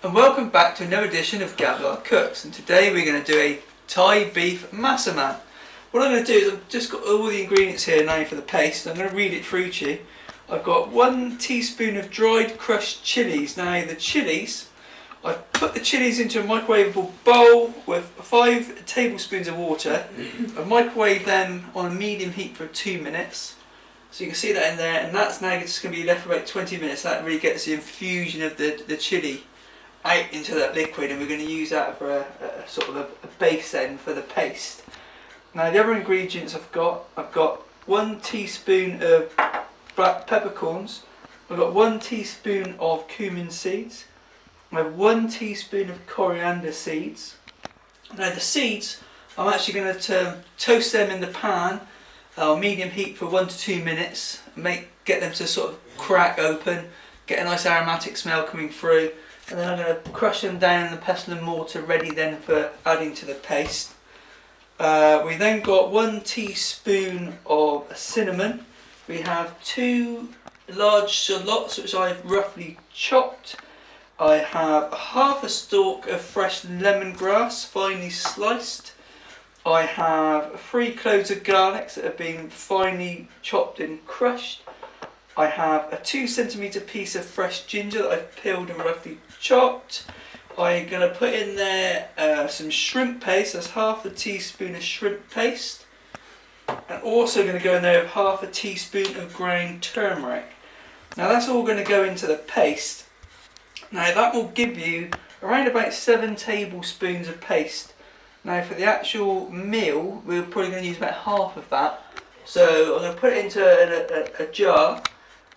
And welcome back to another edition of Gavlar Cooks, and today we're going to do a Thai beef massaman. What I'm going to do is I've just got all the ingredients here now for the paste. I'm going to read it through to you. I've got 1 teaspoon of dried crushed chilies. Now the chilies, I've put the chilies into a microwavable bowl with 5 tablespoons of water. I've microwaved them on a medium heat for 2 minutes. So you can see that in there, and that's now just going to be left for about 20 minutes. That really gets the infusion of the chili out into that liquid, and we're going to use that for a sort of a base then for the paste. Now the other ingredients I've got 1 teaspoon of black peppercorns, I've got 1 teaspoon of cumin seeds, I have 1 teaspoon of coriander seeds. Now the seeds, I'm actually going to toast them in the pan on medium heat for 1 to 2 minutes, get them to sort of crack open, get a nice aromatic smell coming through. And then I'm going to crush them down in the pestle and mortar, ready then for adding to the paste. We then got 1 teaspoon of cinnamon. We have 2 large shallots which I've roughly chopped. I have half a stalk of fresh lemongrass, finely sliced. I have 3 cloves of garlic that have been finely chopped and crushed. I have a 2 centimetre piece of fresh ginger that I've peeled and roughly chopped. I'm going to put in there some shrimp paste. That's half a teaspoon of shrimp paste. And also going to go in there with half a teaspoon of ground turmeric. Now that's all going to go into the paste. Now that will give you around about 7 tablespoons of paste. Now for the actual meal, we're probably going to use about half of that. So I'm going to put it into a jar.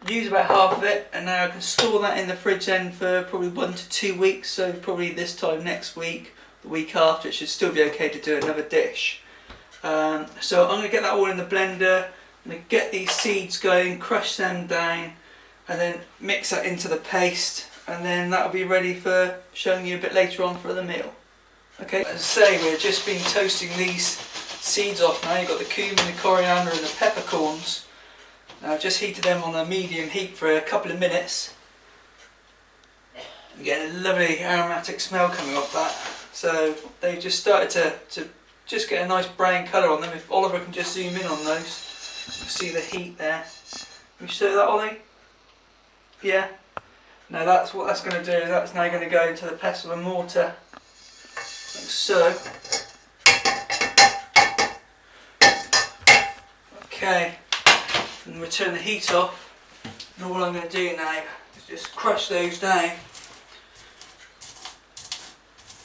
Use about half of it, and now I can store that in the fridge then for probably 1 to 2 weeks. So probably this time next week, the week after, it should still be okay to do another dish. So I'm going to get that all in the blender. I'm going to get these seeds going, crush them down, and then mix that into the paste, and then that'll be ready for showing you a bit later on for the meal. Okay, as I say, we've just been toasting these seeds off now. You've got the cumin, the coriander and the peppercorns. Now I've just heated them on a medium heat for a couple of minutes. I'm getting a lovely aromatic smell coming off that. So they've just started to just get a nice brown colour on them. If Oliver can just zoom in on those, you'll see the heat there. Can you show that, Ollie? Yeah? Now that's what that's going to do. That's now going to go into the pestle and mortar, like so. Okay. And we'll turn the heat off, and all I'm going to do now is just crush those down.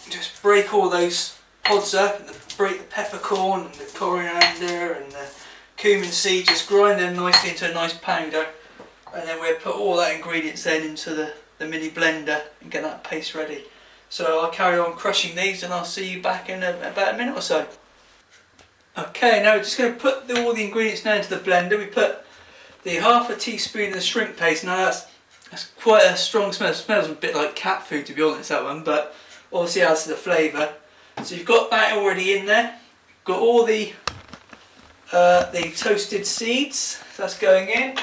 Just break all those pods up, and break the peppercorn and the coriander and the cumin seed, just grind them nicely into a nice powder, and then we'll put all that ingredients then into the mini blender and get that paste ready. So I'll carry on crushing these, and I'll see you back in about a minute or so. Okay, now we're just going to put all the ingredients now into the blender. We put the half a teaspoon of the shrimp paste. Now that's quite a strong smell. It smells a bit like cat food, to be honest, that one, but obviously adds to the flavour. So you've got that already in there. Got all the toasted seeds. That's going in.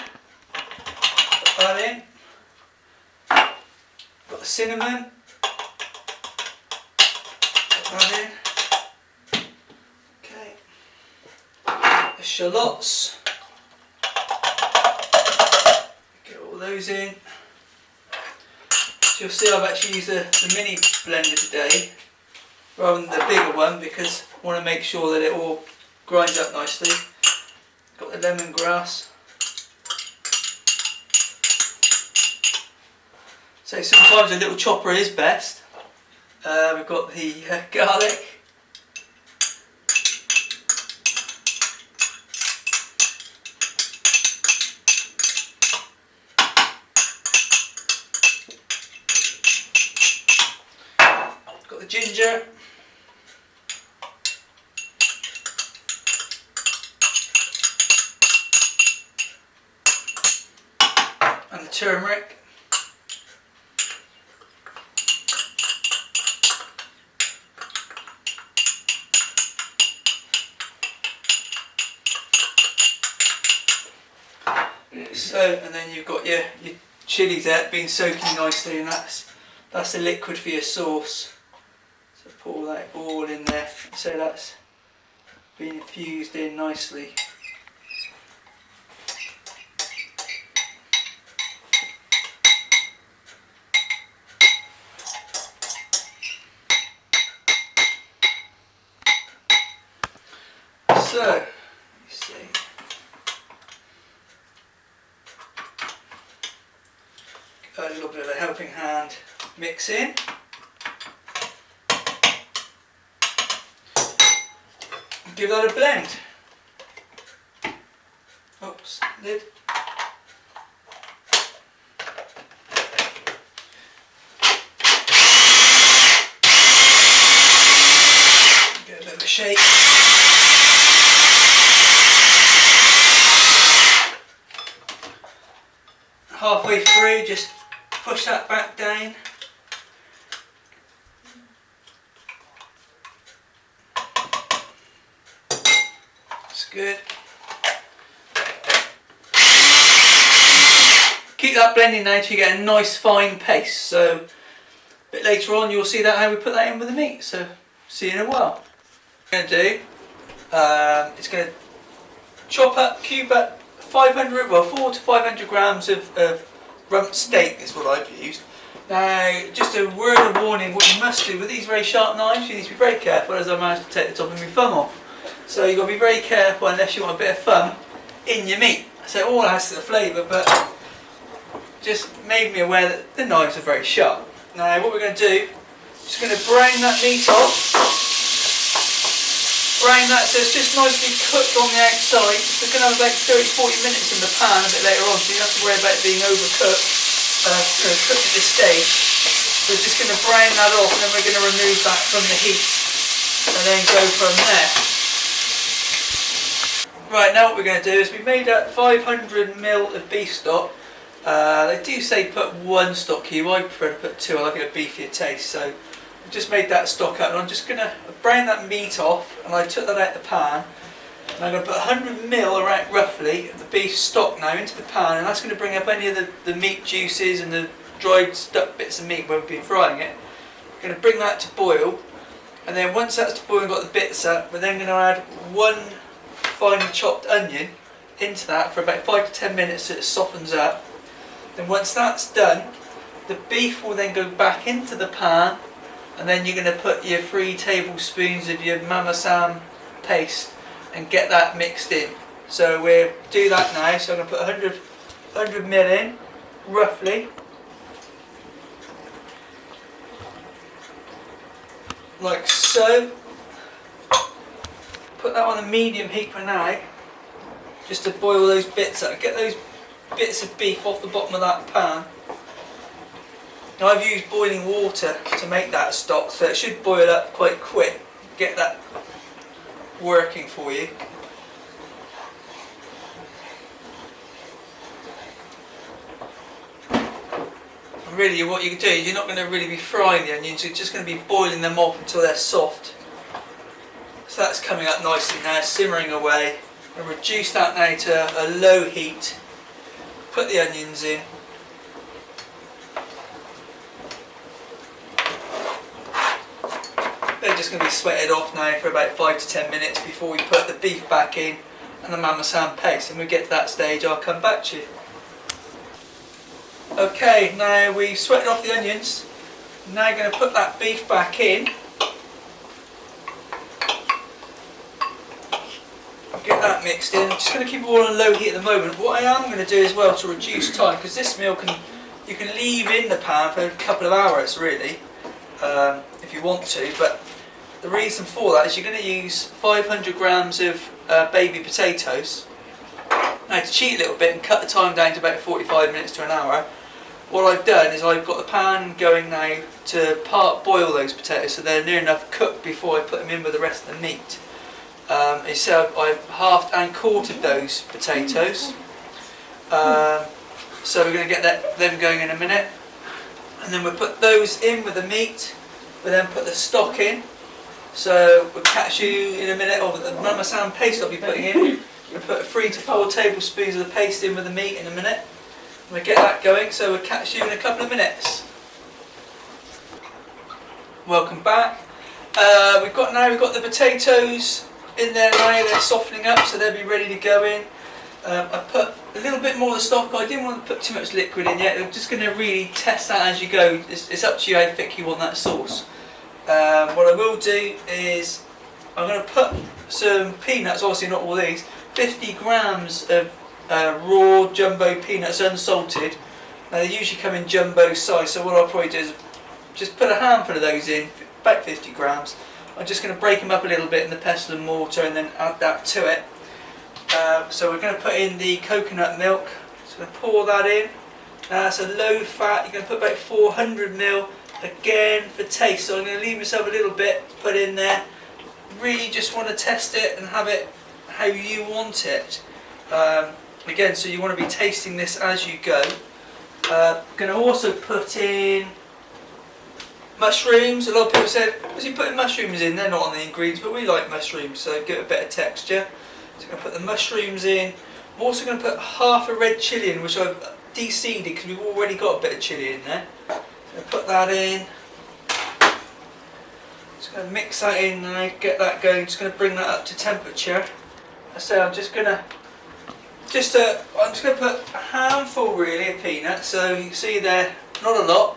Put that in. Got the cinnamon. Put that in. Okay. The shallots. Those in. So you'll see I've actually used the mini blender today rather than the bigger one, because I want to make sure that it all grinds up nicely. Got the lemongrass. So sometimes a little chopper is best. We've got the garlic. Ginger, and the turmeric, so, and then you've got your chilies there being soaking nicely, and that's That's the liquid for your sauce. So pour that all in there. So that's been infused in nicely. So, let's see. A little bit of a helping hand mix in. Give that a blend. Oops, lid. Give it a bit of a shake. Halfway through, just push that back down. That's good. Keep that blending now until you get a nice fine paste. So a bit later on you'll see that how we put that in with the meat. So see you in a while. What I'm going to do, it's going to chop up, cube up 4 to 500 grams of rump steak is what I've used. Now, just a word of warning, what you must do with these very sharp knives, you need to be very careful, as I managed to take the top of my thumb off. So you've got to be very careful unless you want a bit of fun in your meat. So it all adds to the flavour, but just made me aware that the knives are very sharp. Now what we're going to do, just going to brown that meat off. Brown that so it's just nicely cooked on the outside. It's going to have about 30-40 minutes in the pan a bit later on, so you don't have to worry about it being overcooked, cooked at this stage. So we're just going to brown that off, and then we're going to remove that from the heat and then go from there. Right, now what we're going to do is we made up 500ml of beef stock. They do say put 1 stock cube, I prefer to put 2, I like a beefier taste. So I've just made that stock up, and I'm just going to brown that meat off, and I took that out of the pan. And I'm going to put 100ml around roughly of the beef stock now into the pan, and that's going to bring up any of the meat juices and the dried stuck bits of meat when we've been frying it. I'm going to bring that to boil, and then once that's to boil and got the bits up, we're then going to add 1 finely chopped onion into that for about 5 to 10 minutes so it softens up. Then once that's done, the beef will then go back into the pan, and then you're going to put your 3 tablespoons of your Massaman paste and get that mixed in. So we'll do that now. So I'm going to put 100ml in, roughly. Like so. Put that on a medium heat for now, just to boil those bits up. Get those bits of beef off the bottom of that pan. Now I've used boiling water to make that stock, so it should boil up quite quick. Get that working for you. And really what you can do is you're not going to really be frying the onions, you're just going to be boiling them off until they're soft. So that's coming up nicely now, simmering away. And reduce that now to a low heat. Put the onions in. They're just going to be sweated off now for about 5 to 10 minutes before we put the beef back in and the Massaman paste. And when we get to that stage, I'll come back to you. Okay, now we've sweated off the onions. Now I'm going to put that beef back in. Get that mixed in. I'm just going to keep it all on low heat at the moment. What I am going to do as well to reduce time, because this meal you can leave in the pan for a couple of hours really, if you want to, but the reason for that is you're going to use 500 grams of baby potatoes. Now to cheat a little bit and cut the time down to about 45 minutes to an hour, what I've done is I've got the pan going now to part boil those potatoes so they're near enough cooked before I put them in with the rest of the meat. So I've halved and quartered those potatoes. So we're going to get them going in a minute, and then we'll put those in with the meat. We'll then put the stock in. So we'll catch you in a minute, or the Massaman paste I'll be putting in. We'll put 3 to 4 tablespoons of the paste in with the meat in a minute. We'll get that going, so we'll catch you in a couple of minutes. Welcome back. We've got the potatoes in there now. They're softening up, so they'll be ready to go in. I put a little bit more of the stock. I didn't want to put too much liquid in yet. I'm just going to really test that as you go. It's up to you how thick you want that sauce. What I will do is I'm going to put some peanuts, obviously not all these, 50 grams of raw jumbo peanuts unsalted. Now they usually come in jumbo size, so what I'll probably do is just put a handful of those in, about 50 grams. I'm just going to break them up a little bit in the pestle and mortar and then add that to it. So we're going to put in the coconut milk. So I'm going to pour that in. It's a low fat. You're going to put about 400 ml again for taste. So I'm going to leave myself a little bit to put in there. Really just want to test it and have it how you want it. Again, so you want to be tasting this as you go. Going to also put in mushrooms. A lot of people said, "Was he putting mushrooms in?" They're not on the ingredients, but we like mushrooms, so give it a bit of texture. So I'm going to put the mushrooms in. I'm also going to put half a red chilli in, which I've de-seeded because we've already got a bit of chilli in there. So I'm going to put that in. Just going to mix that in now, get that going. Just going to bring that up to temperature. So I'm just going to put a handful really of peanuts. So you can see there, not a lot.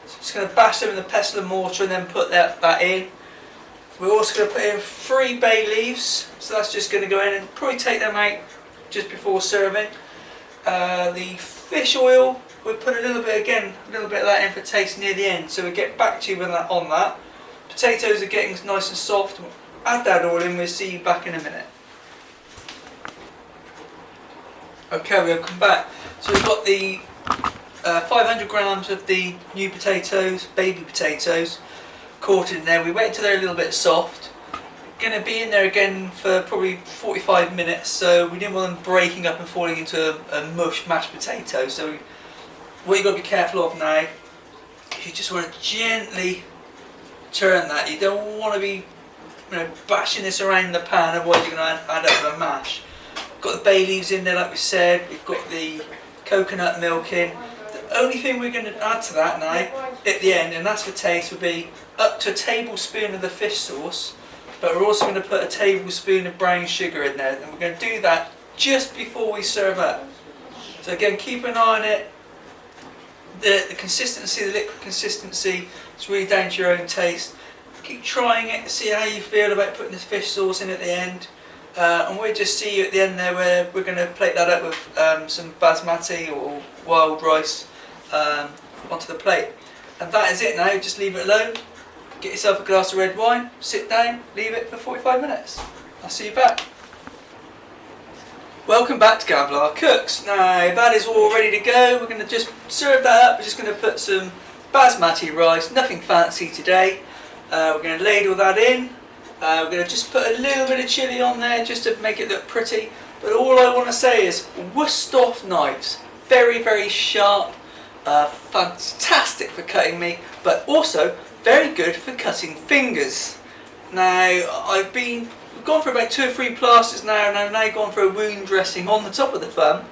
So just going to bash them in the pestle and mortar and then put that in. We're also going to put in 3 bay leaves, so that's just going to go in and probably take them out just before serving. The fish oil, we'll put a little bit of that in for taste near the end, so we'll get back to you with that, on that. Potatoes are getting nice and soft. Add that all in, we'll see you back in a minute. Okay, we'll come back. So we've got the 500 grams of the new potatoes, baby potatoes, quartered in there. We wait until they're a little bit soft. Going to be in there again for probably 45 minutes, so we didn't want them breaking up and falling into a mush mashed potato. So what you've got to be careful of now, you just want to gently turn that. You don't want to be bashing this around the pan, otherwise you're going to end up with a mash. Got the bay leaves in there like we said, we've got the coconut milk in. The only thing we're going to add to that now at the end, and that's for taste, would be up to a tablespoon of the fish sauce, but we're also going to put a tablespoon of brown sugar in there, and we're going to do that just before we serve up. So again, keep an eye on it. The consistency, the liquid consistency, it's really down to your own taste. Keep trying it, see how you feel about putting this fish sauce in at the end. And we'll just see you at the end there, where we're going to plate that up with some basmati or wild rice onto the plate. And that is it now, just leave it alone. Get yourself a glass of red wine, sit down, leave it for 45 minutes. I'll see you back. Welcome back to Gavlar Cooks. Now that is all ready to go. We're going to just serve that up. We're just going to put some basmati rice, nothing fancy today. We're going to ladle that in. We're going to just put a little bit of chilli on there just to make it look pretty. But all I want to say is Wusthof knives, very, very sharp, fantastic for cutting meat, but also very good for cutting fingers. Now we've gone for about 2 or 3 plasters now, and I've now gone for a wound dressing on the top of the thumb.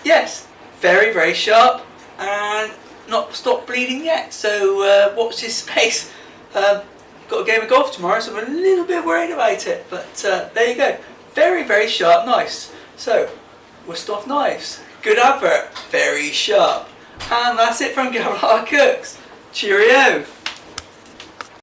Yes, very, very sharp and not stopped bleeding yet, so watch this space. Got a game of golf tomorrow, so I'm a little bit worried about it, but there you go. Very, very sharp knives. So, Wusthof knives. Good advert. Very sharp. And that's it from Gavlar Cooks. Cheerio.